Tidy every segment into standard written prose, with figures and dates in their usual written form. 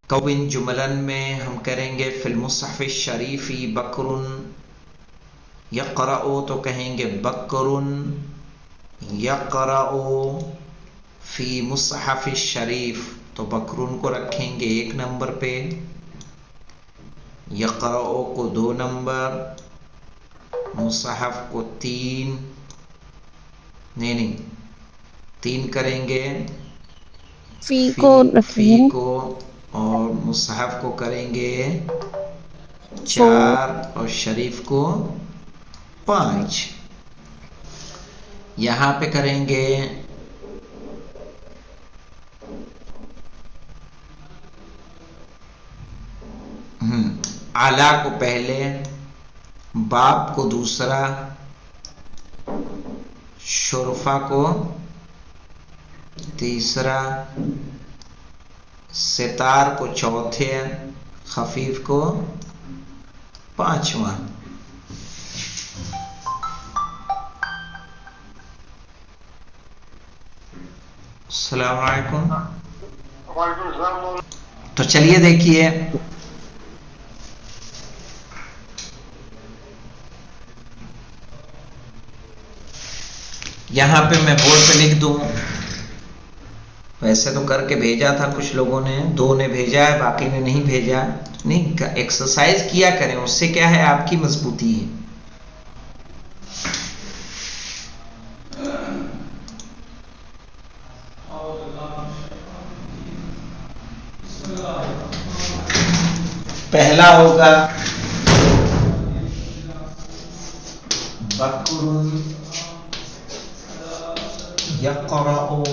کون جملن میں ہم کریں گے فی المصحف الشریفی بکر یقرأ تو کہیں گے بکر یقرأ، فی مصحف الشریف تو بکرن کو رکھیں گے 1 نمبر پہ، یقرأ کو 2 نمبر، مصحف کو 3 نہیں 3 کریں گے، فی کو رکھیں فی گے کو، اور مصحف کو کریں گے 4. 4 اور شریف کو 5۔ یہاں پہ کریں گے اعلیٰ کو پہلے، باب کو دوسرا، شرفا کو تیسرا، ستار کو چوتھے، خفیف کو 5واں۔ السلام علیکم۔ وعلیکم السلام۔ تو چلیے دیکھیے، یہاں پہ میں بورڈ پہ لکھ دوں، ویسے تو کر کے بھیجا تھا کچھ لوگوں نے، 2 نے بھیجا ہے، باقی نے نہیں بھیجا، نہیں ایکسرسائز کیا کریں، اس سے کیا ہے آپ کی مضبوطی ہے۔ پہلا ہوگا بکر یقرأ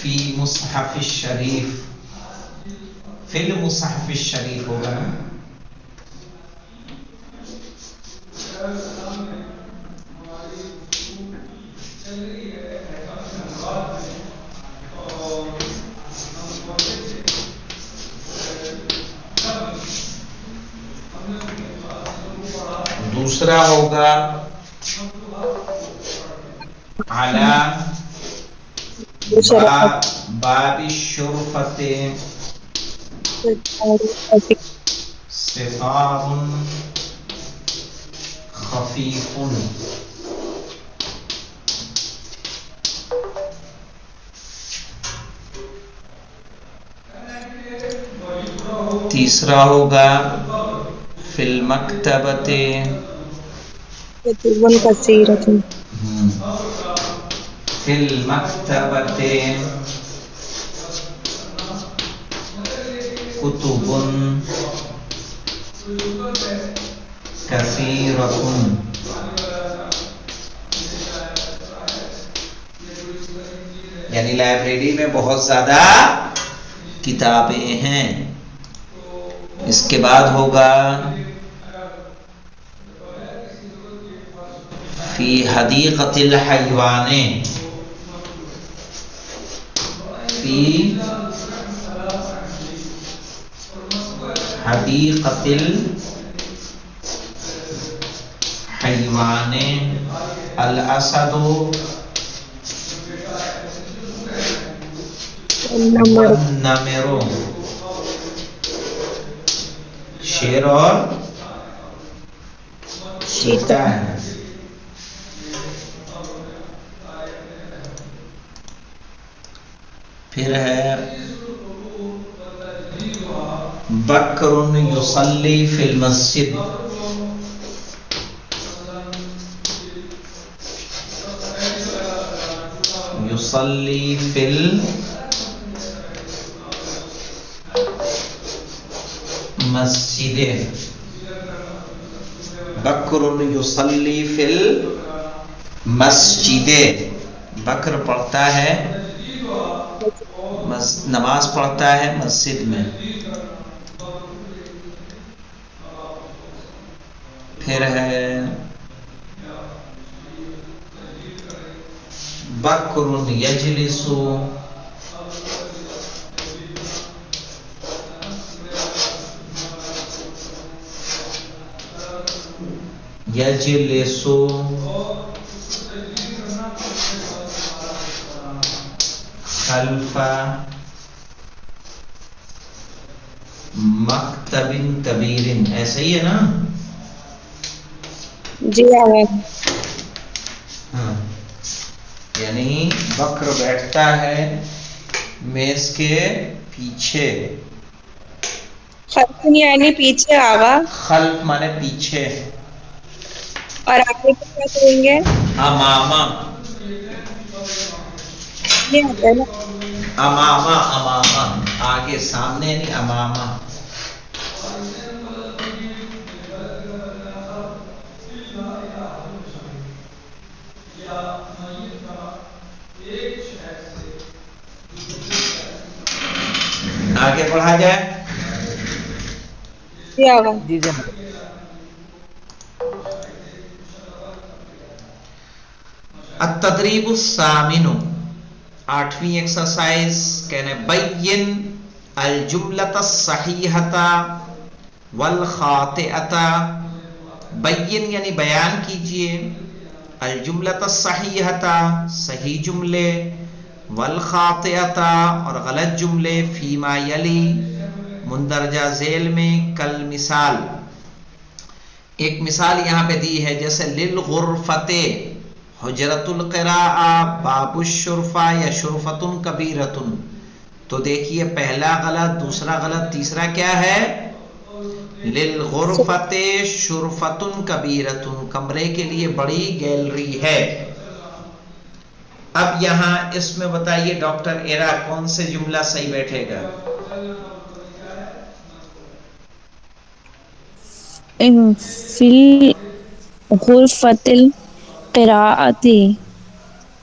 فی مصحف الشریف، فی المصحف الشریف ہوگا نا، دوسرا ہوگا علی باب الشرفت ستار خفیف، تیسرا ہوگا فی المکتبۃ کثیرۃ، فی المکتبۃ کتب کثیرۃ، یعنی لائبریری میں بہت زیادہ کتابیں ہیں۔ اس کے بعد ہوگا فی حدیقۃ الحیوان، فی حدیقۃ الحیوان الاسد والنمر، شیر اور چیتا ہے۔ پھر ہے بکر یصلی فی المسجد، یصلی فی المسجد، بکر یصلی فی المسجد، بکر پڑھتا ہے، نماز پڑھتا ہے مسجد میں۔ پھر ہے بکر یجلس یجلس خلف مکتب کبیر، ایسا ہی ہے نا؟ جی آواز ہاں، یعنی بکر بیٹھتا ہے میز کے پیچھے. خلف یعنی پیچھے آوا، خلف مانے پیچھے، اور آگے کیا کریں گے؟ امامہ. یہ آتا ہے نا. امامہ امامہ، آگے، سامنے نہیں، امامہ. آگے بڑھا جائے. جی آواز جی جناب. التدریب الثامن، 8ویں ایکسرسائز. کہنے بین الجملۃ الصحیحۃ والخاطئۃ. بین یعنی بیان کیجئے، الجملۃ الصحیحۃ صحیح جملے، والخاطئۃ اور غلط جملے، فیما یلی مندرجہ ذیل میں، کل مثال. ایک مثال یہاں پہ دی ہے، جیسے للغرفۃ حجرۃ القراء باب الشرفہ یا شرفۃ کبیرۃ. تو دیکھیے پہلا غلط، دوسرا غلط، تیسرا کیا ہے؟ للغرفۃ شرفۃ کبیرۃ، کمرے کے لیے بڑی گیلری ہے. اب یہاں اس میں بتائیے ڈاکٹر ایرا کون سے جملہ صحیح بیٹھے گا؟ فی غرفۃ القراءۃ،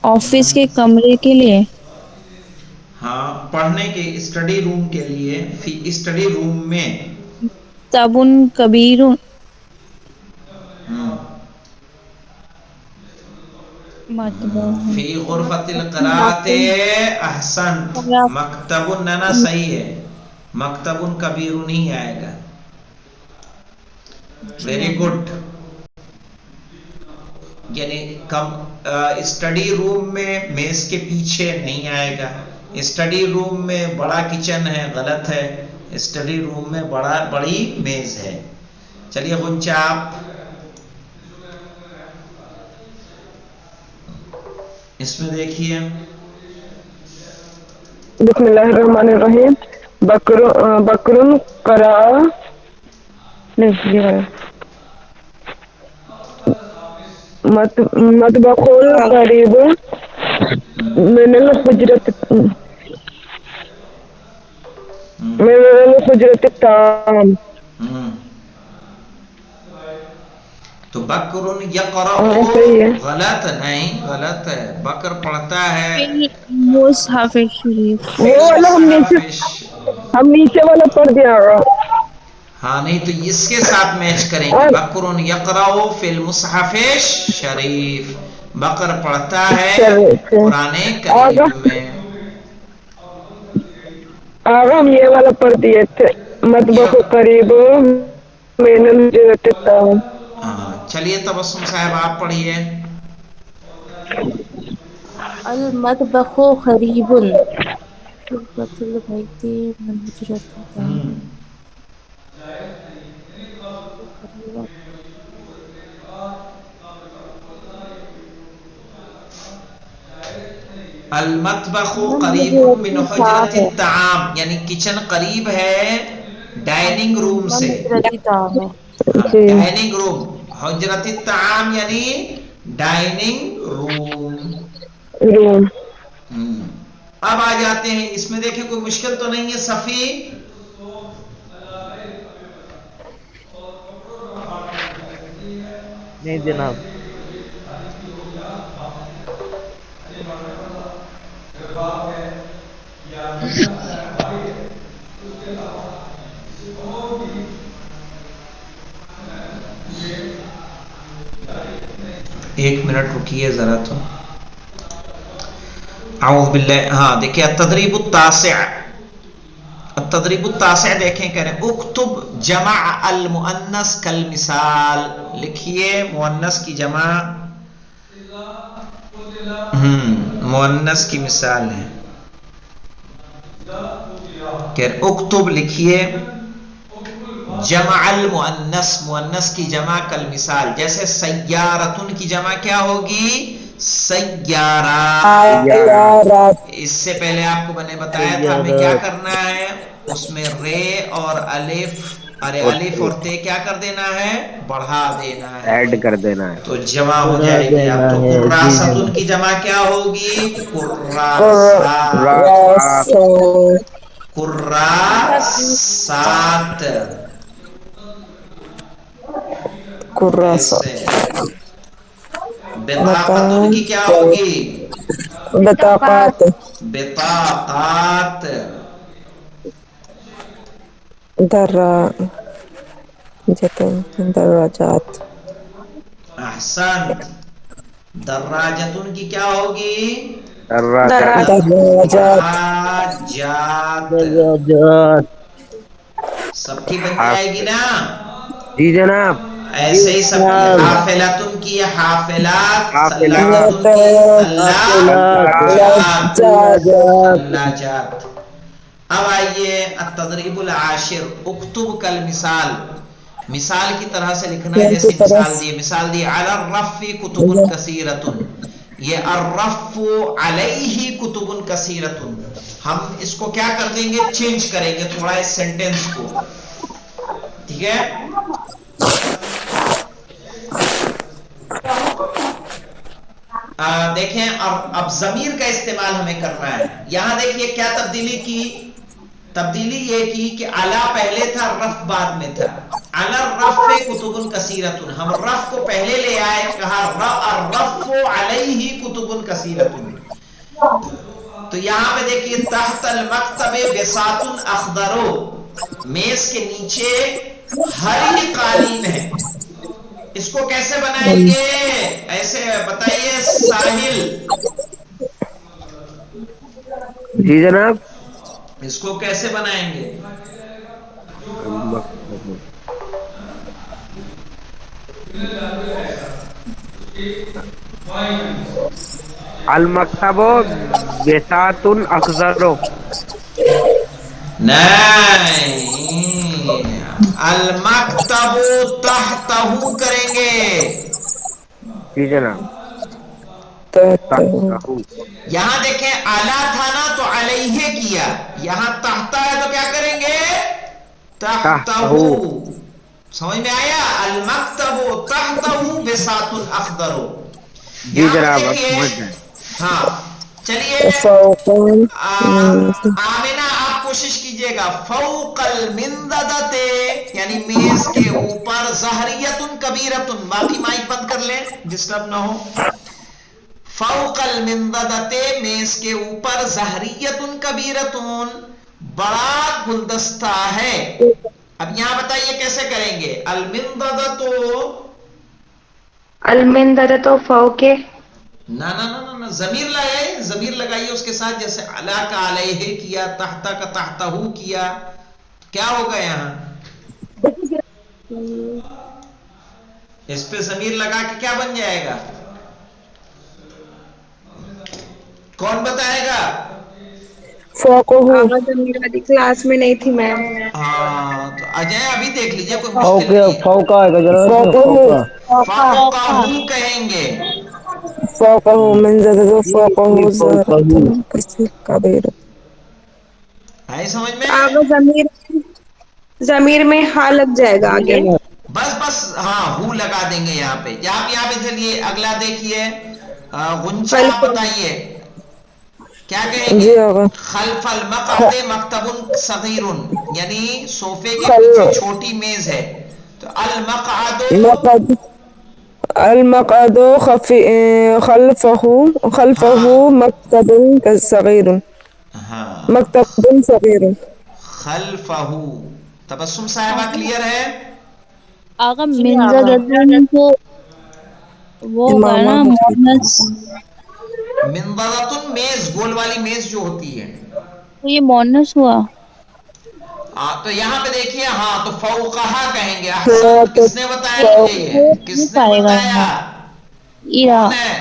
آفس کے کمرے کے لیے. ہاں، پڑھنے کے، اسٹڈی روم کے لیے. فی اسٹڈی روم میں. مکتب کبیر، فی غرفۃ القراءۃ. احسنت، مکتب نا صحیح ہے، مکتب کبیر نہیں آئے گا. Very good. یعنی اسٹڈی روم میں میز کے پیچھے نہیں آئے گا. اسٹڈی روم میں بڑا کچن ہے، غلط ہے. اسٹڈی روم میں بڑی میز ہے. چلیے غنچہ آپ اس میں دیکھیے. بسم اللہ الرحمن الرحیم. بکر قرأ، نہیں یہ والا. مطبخ قریب من الحجرت الطعام. تو بکر یقرأ غلط نہیں، غلط ہے. بکر پڑھتا ہے مصحف شریف. وہ والا ہم نیچے والا پڑھ دیا. ہاں نہیں تو اس کے ساتھ میچ کریں گے. بکر یقرأ فی المصحف شریف، بکر پڑھتا ہے قرآن کریم میں. آگا ہم یہ والا پڑھ دیے تھے، مطبخ قریب من الحجرت الطعام. ہاں چلیے تبسم صاحب آپ پڑھیے. المطبخ قریب شرفۃ البیت من حجرۃ الطعام. المطبخ قریب من حجرۃ الطعام، یعنی کچن قریب ہے ڈائننگ روم سے. ہاں ڈائننگ روم. حجرۃ الطعام یعنی ڈائننگ روم. اب آ جاتے ہیں اس میں، دیکھیں کوئی مشکل تو نہیں ہے. صفی نہیں جناب. ایک منٹ رکیے ذرا. تو اعوذ باللہ. ہاں دیکھیں التدریب التاسع. التدریب التاسع دیکھیں، کہہ رہے ہیں اکتب جمع المؤنث کالمثال. لکھیے مؤنث کی جمع، مؤنث کی مثال ہے. کہ اکتب لکھیے جمع المؤنث، مؤنث کی جمع کل مثال، جیسے سیارتن کی جمع کیا ہوگی؟ سیارات۔ اس سے پہلے آپ کو میں نے بتایا تھا ہمیں کیا کرنا ہے، اس میں رے اور الف، ارے الف اور تے کیا کر دینا ہے؟ بڑھا دینا ہے، ایڈ کر دینا ہے، تو جمع ہو جائے گی۔ اب تو قراصۃ کی جمع کیا ہوگی؟ قراصات، قراصات ایسے۔ بطاقتن کی کیا ہوگی؟ بطاقات، بطاقات۔ دراجات، احسنت۔ دراجتن کی کیا ہوگی؟ دراجات، دراجات۔ سب کی بن جائے گی نا؟ جی جناب۔ ایسے ہی سب کی حافلتن کی حافلات، سلاتتن کی سلاجات۔ اب آئیے التدریب العاشر، اکتب کل مثال، مثال کی طرح سے لکھنا ہے جیسے مثال دی علی الرف کتب کثیرۃ، یہ الرف علیہ کتب کثیرۃ، ہم اس کو کیا کر دیں گے؟ چینج کریں گے تھوڑا اس سینٹینس کو، ٹھیک ہے؟ دیکھیں اب ضمیر کا استعمال ہمیں کرنا ہے۔ یہاں دیکھیے کیا تبدیلی کی، تبدیلی یہ کی کہ علا پہلے تھا، رف بعد میں تھا۔ علی الرف کتب کثیرۃ، ہم رف کو پہلے لے آئے، کہا الرف علیہ کتب کثیرۃ۔ تو یہاں پہ دیکھیے تحت المکتب بساط اخضر، میز کے نیچے ہری قالین ہے، اس کو کیسے بنائیں گے؟ ایسے بتائیے ساحل، جی جناب۔ اس کو کیسے بنائیں گے؟ المکتب بساط اخضر، نہیں، المکتب تحتہ کریں گے۔ جی جناب۔ یہاں دیکھیں اعلیٰ تھا نا تو علیہ کیا، یہاں تحتہ ہے تو کیا کریں گے؟ تحتہ۔ سمجھ میں آیا؟ المکتب تحتہ بساط اخضر۔ جی جناب، اب سمجھ گئے۔ ہاں چلیے آمینہ آپ کوشش کیجئے گا، فوق المنددۃ یعنی میز کے اوپر، زہریۃ کبیرۃ، باقی مائک بند کر لیں ڈسٹرب نہ ہو۔ فوق المنددۃ میز کے اوپر، زہریۃ کبیرۃ بڑا گلدستہ ہے۔ اب یہاں بتائیے کیسے کریں گے؟ المنددۃ فوق، نہ ضمیر لگائیے، ضمیر لگائیے اس کے ساتھ، جیسے علا کا علیہ کیا، تحتہ کا تحتہ کیا، کیا ہوگا یہاں؟ اس پہ ضمیر لگا کے کیا بن جائے گا؟ کون بتائے گا؟ کلاس میں نہیں تھی میں۔ ہاں تو اجائے ابھی دیکھ لیجئے، کوئی مشکل نہیں ہے۔ فوقہ کہیں گے، فوقہ منزدۃ فوقہ کبیرۃ۔ ہے سمجھ میں؟ آگے ضمیر میں ہاں لگ جائے گا آگے، بس ہاں ہو لگا دیں گے یہاں پہ۔ یہاں پہ چلیے اگلا دیکھیے، غنچہ آپ بتائیے کیا کہیں گے؟ خلف المقعد مکتب صغیر، یعنی صوفے کے پیچھے چھوٹی میز ہے، تو المقعد خلفہ مکتب صغیر، مکتب صغیر۔ خلفہ، تبسم صاحبہ کلیئر ہے؟ آقا منزدتن کو وہ ہوگا نا مونس، منضدتن میز، گول والی میز جو ہوتی ہے، تو یہ مونس ہوا۔ تو یہاں پہ دیکھیے، ہاں تو فوقہا کہیں گے۔ احسن، کس نے بتایا مجھے یہ؟ کس نے بتایا؟ کون ہے؟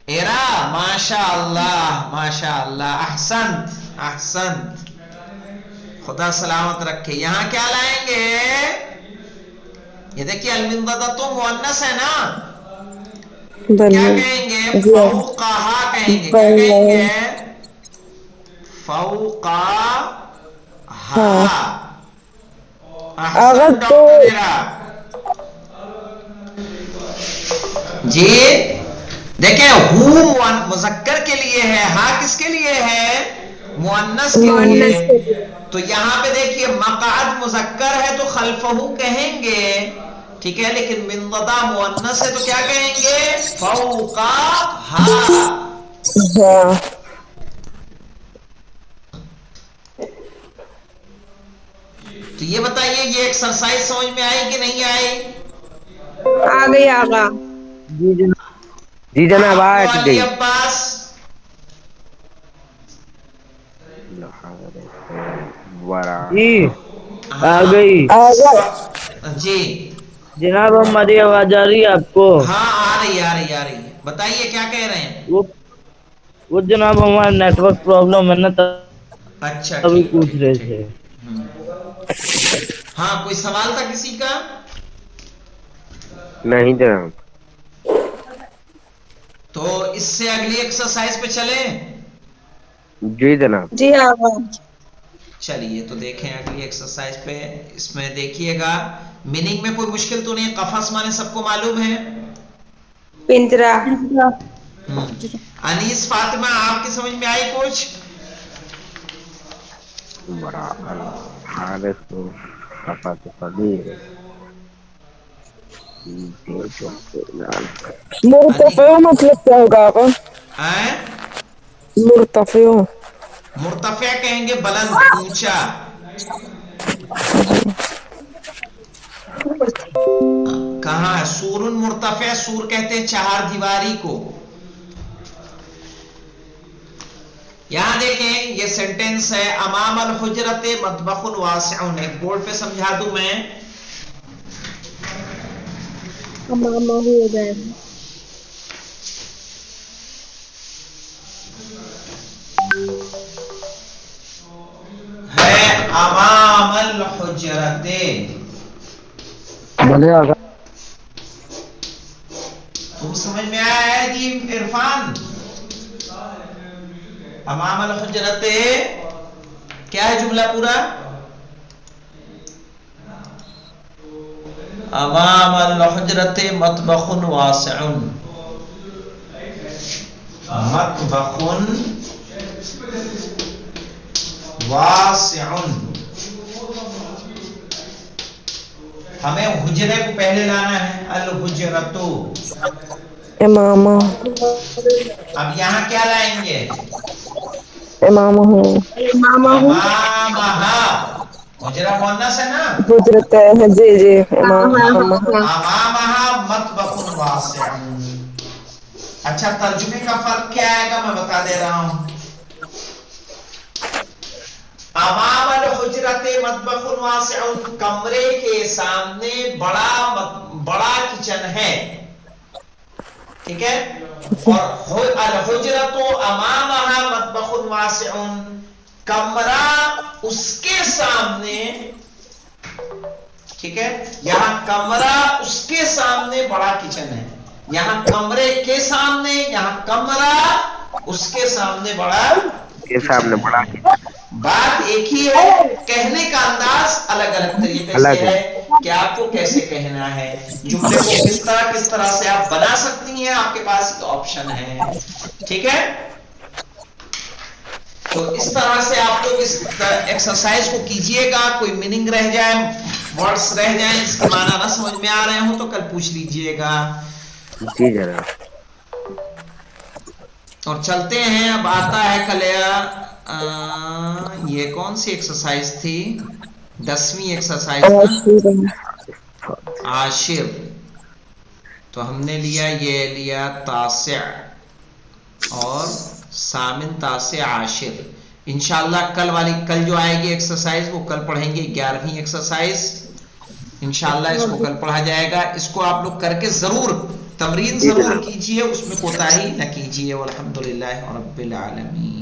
ایرا، ماشاء اللہ ماشاء اللہ، احسنت احسنت، خدا سلامت رکھے. یہاں کیا لائیں گے؟ یہ دیکھیے المنضدۃ مؤنث ہے نا, کیا کہیں گے؟ فوقہا کہیں گے. کیا کہیں گے؟ فوقہا. احسن ڈاکٹر میرا جی. دیکھیں ہو مذکر کے لیے ہے, ہاں کس کے لیے ہے؟ مؤنث کے لیے. تو یہاں پہ دیکھیے مقعد مذکر ہے تو خلفہ کہیں گے, ٹھیک ہے, لیکن منضدہ مؤنث ہے تو کیا کہیں گے؟ فوقہا. تو یہ بتائیے یہ ایکسرسائز سمجھ میں آئی کہ نہیں آئی؟ آ گئی آگا. جی جناب آ گئی. عباس جی آ گئی جی جناب. ہماری آواز آ رہی ہے آپ کو؟ ہاں آ رہی ہے. بتائیے کیا کہہ رہے ہیں؟ وہ جناب ہمارا نیٹ ورک پرابلم ہے نا, اچھا تبھی ٹھیک پوچھ رہے ٹھیک. تھے. ہاں کوئی سوال تھا کسی کا؟ نہیں جناب. تو اس سے اگلی ایکسرسائز پہ چلیں. جی جناب. جی آگا. چلیے تو دیکھیں اگلی ایکسرسائز پہ. اس میں دیکھیے گا میننگ میں کوئی مشکل تو نہیں. قفس مانے سب کو معلوم ہے. پنجرا. انیس فاطمہ آپ کی سمجھ میں آئی کچھ؟ مرتفع مطلب کیا ہوگا آقا؟ مرتفع. مرتفع کہیں گے بلند, اونچا. کہاں ہے؟ سور مرتفع. سور کہتے ہیں چہار دیواری کو. یہاں دیکھیں یہ سینٹینس ہے امام الحجرت مطبخ واسع. ایک بورڈ پہ سمجھا دوں میں. ہے امام الحجرت. تم سمجھ میں آیا ہے جی عرفان؟ امام الحجرت کیا ہے جملہ پورا؟ امام الحجرت مطبخ واسع. مطبخ واسع. ہمیں حجرے کو پہلے لانا ہے. الحجرتو امامہ. اب یہاں کیا لائیں گے؟ امامہ. امامہا. حجرہ مؤنث ہے نا. حجرت ہے. جی جی امامہ. امامہا مطبخ واسع. اچھا ترجمے کا فرق کیا آئے گا میں بتا دے رہا ہوں. امام الحجرت مطبخ واسع, کمرے کے سامنے بڑا کچن ہے, ٹھیک ہے. اور الحجرت امامہا مطبخ واسع, کمرہ اس کے سامنے, ٹھیک ہے. یہاں کمرہ اس کے سامنے بڑا کچن ہے. یہاں کمرے کے سامنے, یہاں کمرہ اس کے سامنے بڑا کچن ہے. بات ایک ہی ہے, کہنے کا انداز الگ الگ طریقے سے ہے کہ آپ کو کیسے کہنا ہے. جملے کو کس طرح سے آپ بنا سکتی ہیں, آپ کے پاس آپشن ہے, ٹھیک ہے. تو اس طرح سے آپ لوگ اس ایکسرسائز کو کیجئے گا. کوئی میننگ رہ جائے, ورڈز رہ جائیں, اس کے معنی نہ سمجھ میں آ رہے ہوں تو کل پوچھ لیجئے گا. جی جناب. اور چلتے ہیں. اب آتا ہے کل یہ کون سی ایکسرسائز تھی؟ 10ویں ایکسرسائز عاشر. تو ہم نے لیا تاسع اور سامن, تاسع, عاشر. انشاءاللہ کل جو آئے گی ایکسرسائز وہ کل پڑھیں گے. 11ویں ایکسرسائز انشاءاللہ اس کو کل پڑھا جائے گا. اس کو آپ لوگ کر کے ضرور تمرین ضرور کیجئے, اس میں کوتاہی نہ کیجئے. والحمدللہ رب العالمین.